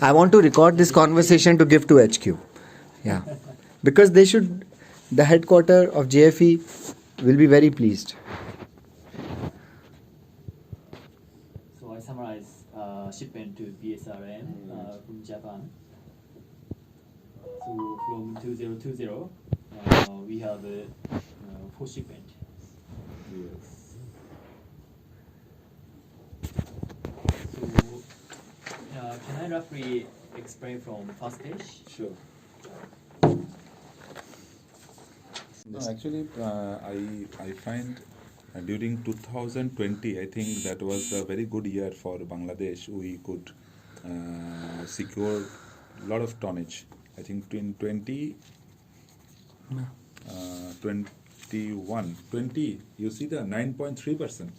I want to record this conversation to give to HQ. Yeah. Because they should, the headquarter of JFE will be very pleased. So I summarize shipment to BSRM from Japan. So from 2020, we have 4 shipment. Yes. So can I roughly explain from first page? Sure. No, actually, I find during 2020, I think that was a very good year for Bangladesh. We could secure a lot of tonnage. I think in 20, 20, you see the 9.3%.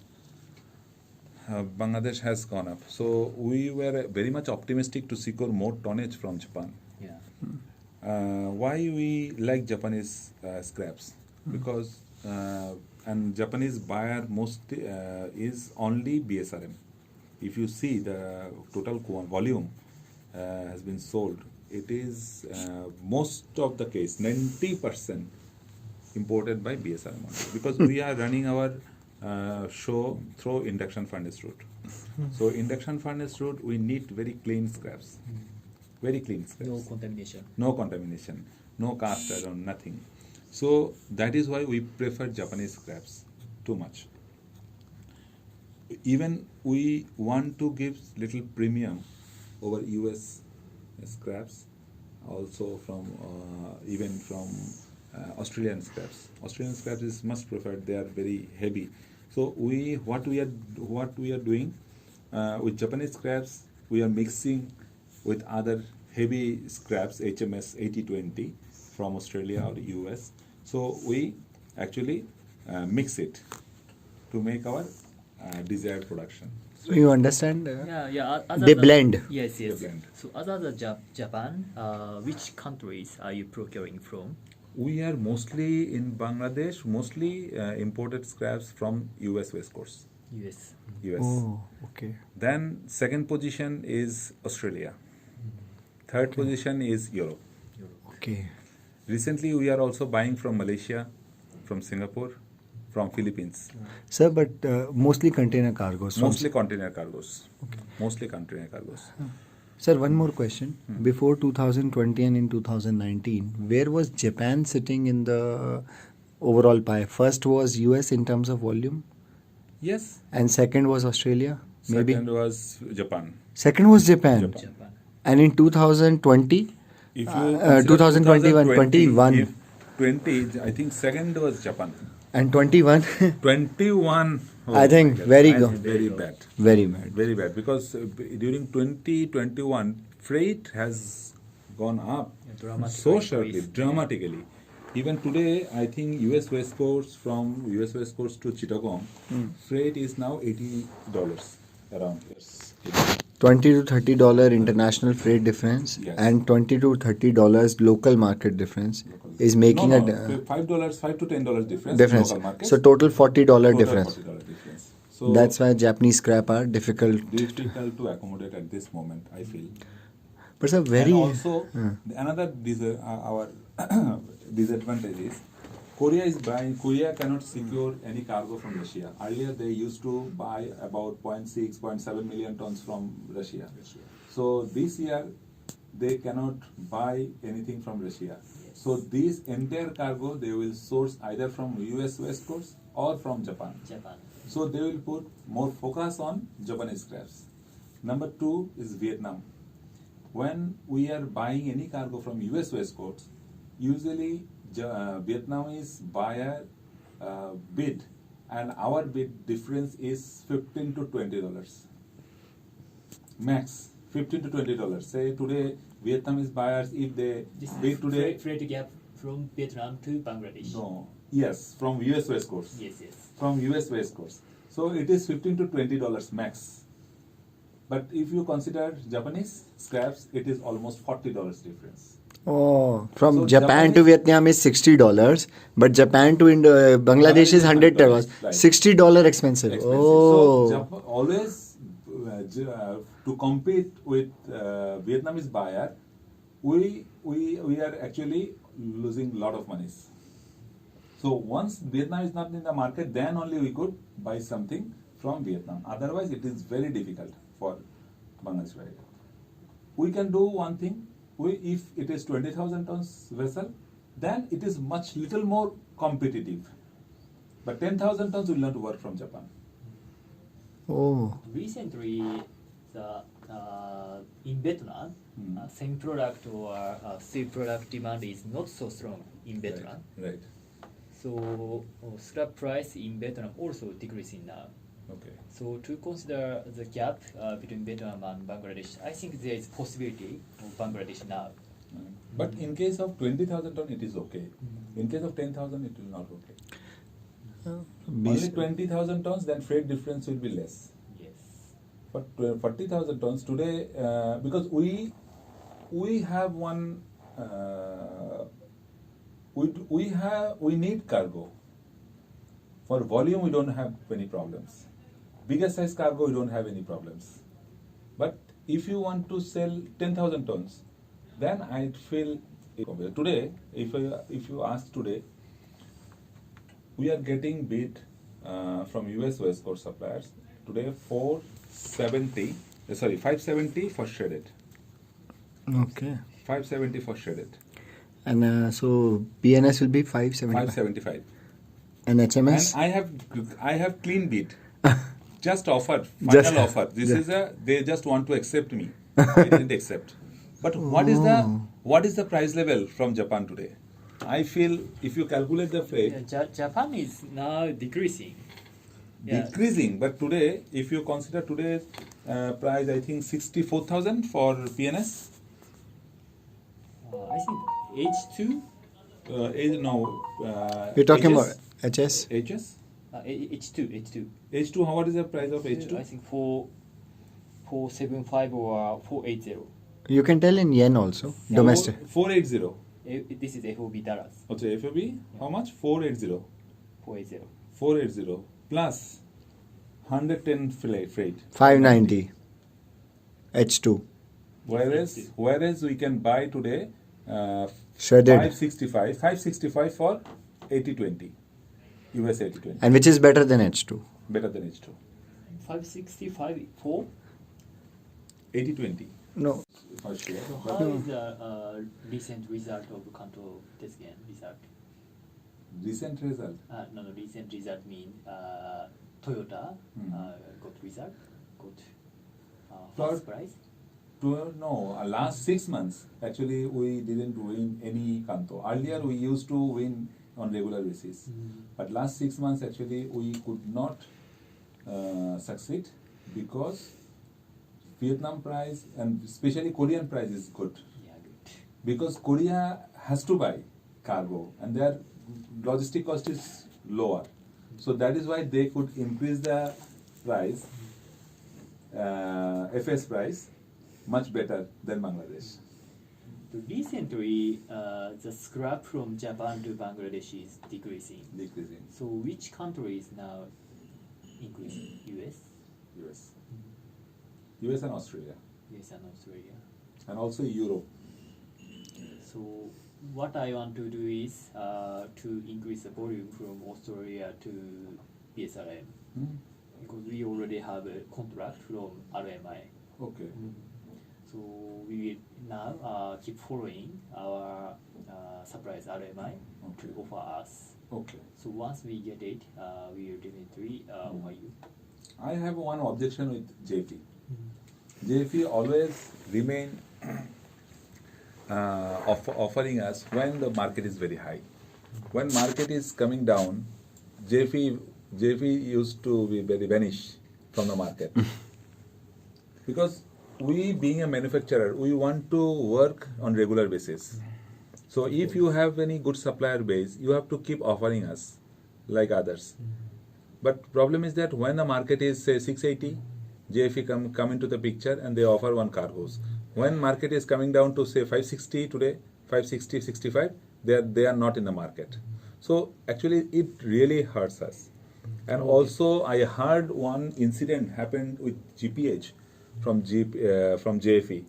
Bangladesh has gone up. So we were very much optimistic to secure more tonnage from Japan. Yeah. Why we like Japanese scraps? Because and Japanese buyer mostly is only BSRM. If you see the total volume has been sold, it is most of the case 90% imported by BSRM only, because we are running our show through induction furnace route. So induction furnace route, we need very clean scraps, very clean scraps. No contamination. No contamination, no cast iron, nothing. So that is why we prefer Japanese scraps too much. Even we want to give little premium over US scraps, also from even from Australian scraps. Australian scraps is much preferred. They are very heavy. So what we are doing with Japanese scraps, we are mixing with other heavy scraps, HMS 8020 from Australia or US. So we actually mix it to make our desired production. So you understand? Yeah. They blend. Yes. They blend. So other than Japan, which countries are you procuring from? We are mostly in Bangladesh, mostly imported scraps from US West Coast. US. US. Oh, okay. Then second position is Australia. Third position is Europe. Okay. Recently, we are also buying from Malaysia, from Singapore, from Philippines. Sir, but mostly container cargoes. Mostly container cargos. Okay. Mostly container cargos. Sir, one more question. Before 2020 and in 2019, where was Japan sitting in the overall pie? First was US in terms of volume, Yes. and second was Australia, maybe? Second was Japan. Second was Japan. Japan. And in 2020, If you 2021, 21. 20, I think second was Japan. And 21, 21. I think my God. very I good. think very bad. Very bad. Very bad, because during 2021, freight has gone up so sharply, dramatically. Even today, I think US West Coast, from US West Coast to Chittagong, freight is now $80 around. Yes. $20 to $30 international freight difference, Yes. and $20 to $30 local market difference is making no, a $5 to $10 difference. difference. Local market. So total $40 Total difference. $40 difference. So That's why Japanese scrap are difficult. difficult to accommodate at this moment, I feel. But sir, very And also, another our disadvantage is Korea cannot secure any cargo from Russia. Earlier, they used to buy about 0.6, 0.7 million tons from Russia. So this year, they cannot buy anything from Russia. So this entire cargo, they will source either from US West Coast or from Japan. So they will put more focus on Japanese scraps. Number 2 is Vietnam. When we are buying any cargo from US West Coast, usually Vietnamese buyer bid, and our bid difference is $15 to $20. Max $15 to $20. Say today Vietnamese buyers, if they bid today, Freight gap from Vietnam to Bangladesh. no, yes, from US West Coast. Yes. From US West Coast. So it is $15 to $20 max. But if you consider Japanese scraps, it is almost $40 difference. Oh, from So Japan to Japanese- Vietnam is $60, but Japan to Bangladesh is $100. Right. $60 expensive. Expensive. Oh, So always to compete with Vietnamese buyer, we are actually losing a lot of monies. So once Vietnam is not in the market, then only we could buy something from Vietnam. Otherwise, it is very difficult for Bangladesh buyer. We can do one thing. If it is 20,000 tons vessel, then it is much little more competitive. But 10,000 tons will not work from Japan. Oh, Recently, in Vietnam, same product or steel product demand is not so strong in Vietnam. Right. So scrap price in Vietnam also decreasing now. Okay. So to consider the gap between Vietnam and Bangladesh, I think there is possibility of Bangladesh now. But in case of 20,000 ton, it is okay. In case of 10,000, it will not okay. Only 20,000 tons, then freight difference will be less. Yes. But 40,000 tons today, because we have one, we need cargo. For volume, we don't have any problems. Bigger size cargo, we don't have any problems. But if you want to sell 10,000 tons, then I feel today, if you ask today, we are getting bid from US West Coast suppliers today 570 for shredded. okay. 570 for shredded. And so PNS will be 575. 575. And HMS? And I have clean bid. Just offered, Just- final offer. This is they just want to accept me. They didn't accept. But what is the price level from Japan today? I feel if you calculate the freight, Japan is now decreasing. Yeah. decreasing. But today, if you consider today's price, I think 64,000 for PNS. I think H2, You're talking HS? about HS? HS? H2. H2, what is the price of H2? I think 475 or 480. You can tell in yen also, domestic. 480. This is FOB dollars. Okay, FOB, how much? 480. 480. 480 plus 110 freight. 590. H2. Whereas we can buy today Shredded. 565 for 8020. US 8020. And which is better than H2? Better than H2. 565 for 8020. No. For sure. how is the recent result of Kanto Tesgen result? Recent result. No, recent result mean Toyota got result, got first prize. Last 6 months, actually, we didn't win any Kanto. Earlier, we used to win on regular basis. But last 6 months, actually, we could not succeed because Vietnam price and especially Korean price is good. Yeah, good. Because Korea has to buy cargo and their logistic cost is lower. So that is why they could increase the price, FS price, much better than Bangladesh. Recently, the scrap from Japan to Bangladesh is decreasing. Decreasing. So which country is now increasing? US? US. US and Australia. US and Australia. And also Europe. So what I want to do is to increase the volume from Australia to BSRM because we already have a contract from RMI. Okay. So we will now keep following our suppliers RMI to offer us. Okay. So once we get it, we will definitely offer you. I have one objection with JFE. JFE always remain offering us when the market is very high. When market is coming down, JFE used to be very vanish from the market. Because we being a manufacturer, we want to work on regular basis. So if you have any good supplier base, you have to keep offering us like others. But problem is that when the market is say 680, JFE come into the picture and they offer one cargoes. When market is coming down to say 560 today, 560, 65, they are not in the market. So actually it really hurts us. And also I heard one incident happened with GPH. from JFE.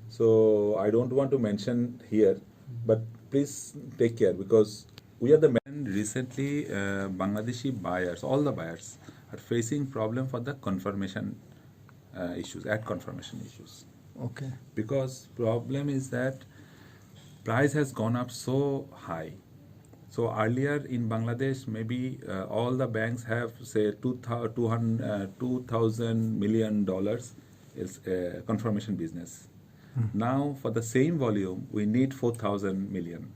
So I don't want to mention here, but please take care because we are the men. Recently, Bangladeshi buyers, all the buyers, are facing problem for the confirmation issues, ad confirmation issues. Okay. Because problem is that price has gone up so high. So earlier in Bangladesh, maybe all the banks have say $2,000 million is confirmation business. Now for the same volume, we need 4,000 million.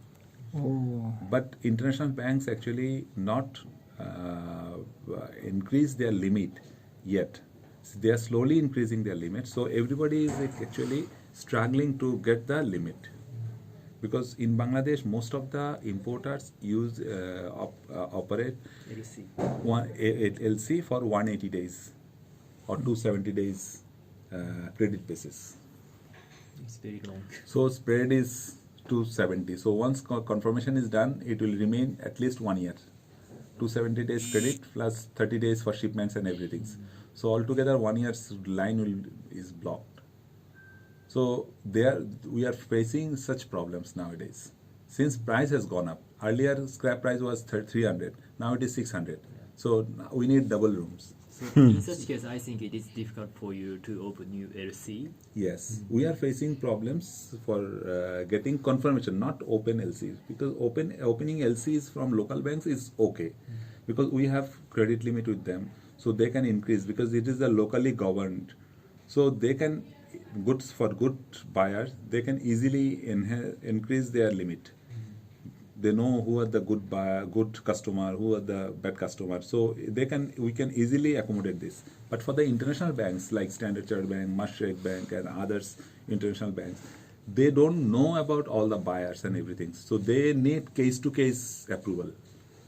Oh. But international banks actually not increase their limit yet. So they are slowly increasing their limit. So everybody is actually struggling to get the limit. Because in Bangladesh, most of the importers use operate LC. LC for 180 days or 270 days credit basis. It's very long. So spread is 270. So once confirmation is done, it will remain at least 1 year. 270 days credit plus 30 days for shipments and everything. So altogether 1 year's line is blocked. So we are facing such problems nowadays. Since price has gone up, earlier scrap price was 300, now it is 600. So we need double rooms. So in such case, I think it is difficult for you to open new LC. Yes, we are facing problems for getting confirmation, not open LCs, because opening LCs from local banks is okay, because we have credit limit with them, so they can increase because it is a locally governed, so they can goods for good buyers, they can easily increase their limit. They know who are the good buyer, good customer, who are the bad customer. So we can easily accommodate this. But for the international banks like Standard Chartered Bank, Mashreq Bank, and others international banks, they don't know about all the buyers and everything. So they need case-to-case approval.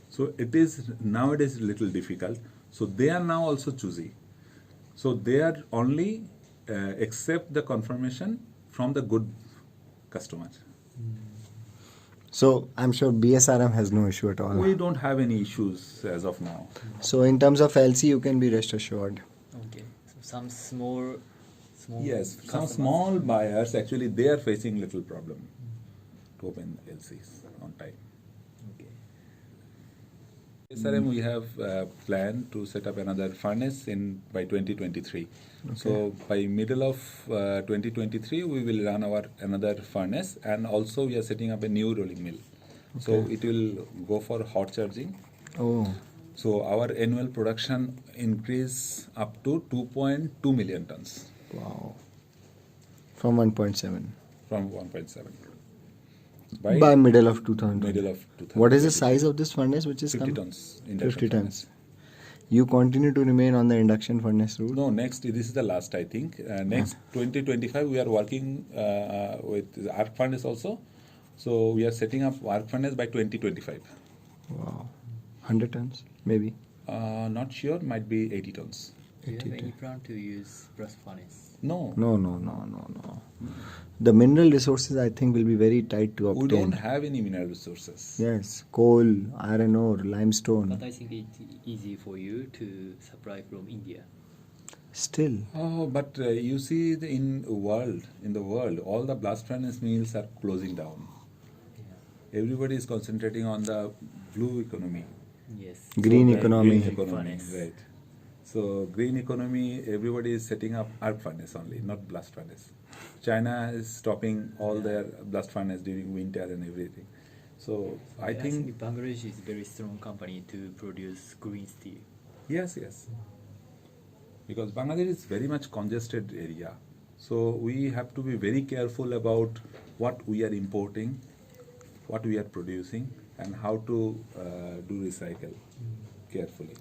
So it is nowadays a little difficult. So they are now also choosy. So they are only accept the confirmation from the good customer. So I'm sure BSRM has no issue at all. We don't have any issues as of now. So in terms of LC, you can be rest assured. Okay. So some small. Yes, some customers. small buyers actually they are facing little problem to open LCs on time. Okay. BSRM we have planned to set up another furnace by 2023. So by middle of 2023 we will run our another furnace, and also we are setting up a new rolling mill. So it will go for hot charging. Oh. So our annual production increase up to 2.2 million tons. Wow. From 1.7. From 1.7. By middle of 2000. Middle of 2000. What is the size of this furnace which is 50 coming? tons. 50 tons. You continue to remain on the induction furnace route? No, this is the last, I think. Next 2025 we are working with the arc furnace also. So we are setting up arc furnace by 2025. Wow. 100 tons, maybe? Not sure, might be 80 tons. Do you have any plan to use blast furnace? No. No. The mineral resources, I think, will be very tight to obtain. We don't have any mineral resources. Yes, coal, iron ore, limestone. But I think it's easy for you to supply from India. Still. Oh, but you see in the world, all the blast furnace mills are closing down. Yeah. Everybody is concentrating on the blue economy. Yes. Green So, economy. Green economy, Furnace. right. So green economy, everybody is setting up arc furnace only, not blast furnace. China is stopping all their blast furnace during winter and everything. So I think Bangladesh is a very strong company to produce green steel. yes. Because Bangladesh is very much congested area. So we have to be very careful about what we are importing, what we are producing, and how to do recycle carefully.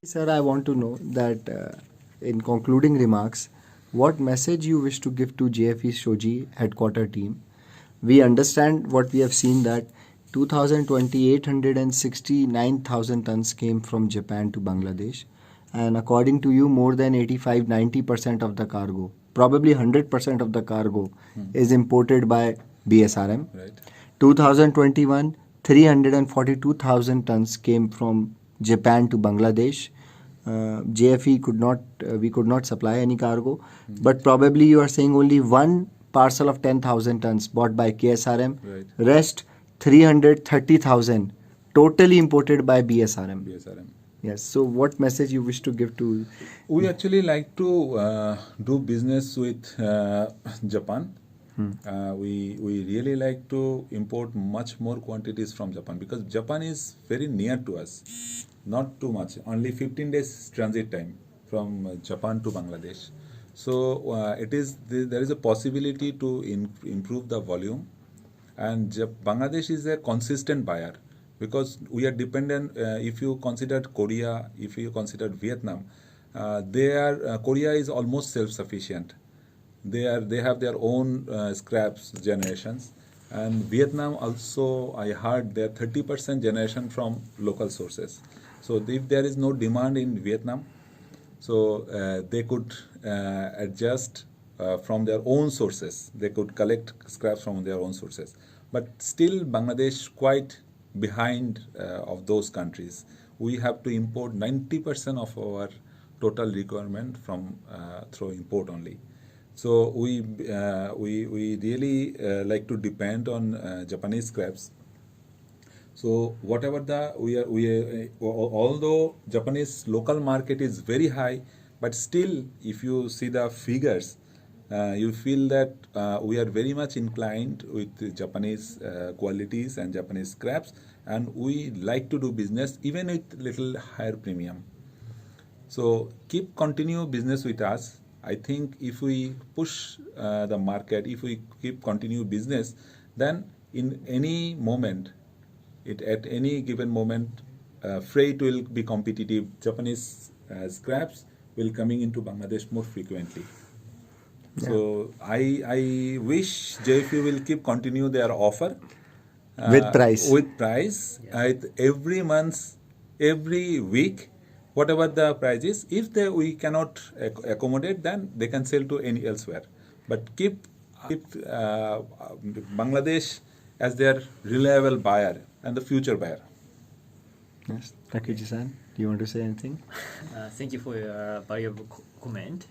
Sir, I want to know that in concluding remarks, what message you wish to give to JFE Shoji headquarter team? We understand what we have seen that 2020 869,000 tons came from Japan to Bangladesh, and according to you, more than 85-90% of the cargo, probably 100% of the cargo, is imported by BSRM. Right. 2021 342,000 tons came from Japan to Bangladesh. JFE could not, we could not supply any cargo, but probably you are saying only one parcel of 10,000 tons bought by KSRM, Right. rest 330,000 totally imported by BSRM. BSRM. Yes. So, what message you wish to give to? We actually like to do business with Japan. We really like to import much more quantities from Japan because Japan is very near to us. Not too much, only 15 days transit time from Japan to Bangladesh. So there is a possibility to improve the volume, and Bangladesh is a consistent buyer because we are dependent. If you consider Korea, if you consider Vietnam, Korea is almost self-sufficient. They have their own scraps generations, and Vietnam also, I heard, they're 30% generation from local sources. So if there is no demand in Vietnam, so they could adjust from their own sources. They could collect scraps from their own sources. But still, Bangladesh quite behind of those countries. We have to import 90% of our total requirement from through import only. So we really like to depend on Japanese scraps. So whatever although Japanese local market is very high, but still, if you see the figures, you feel that we are very much inclined with the Japanese qualities and Japanese scraps, and we like to do business even with little higher premium. So continue business with us. I think if we push the market, if we continue business, then in any moment, at any given moment, freight will be competitive. Japanese scraps will coming into Bangladesh more frequently. Yeah. So I wish JFE will continue their offer With price. With price every month, every week, whatever the price is. If we cannot accommodate, then they can sell to any elsewhere. But keep Bangladesh as their reliable buyer and the future buyer. Yes. Takuji-san, do you want to say anything? Thank you for your valuable comment.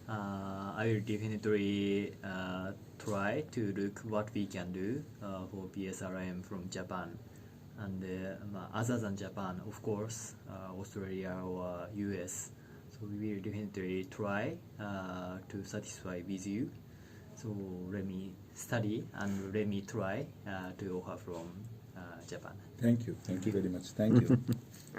I will definitely try to look what we can do for BSRM from Japan. And other than Japan, of course, Australia or US. So we will definitely try to satisfy with you. So let me study and let me try to offer from Japan. Thank you. Thank you very much. Thank you.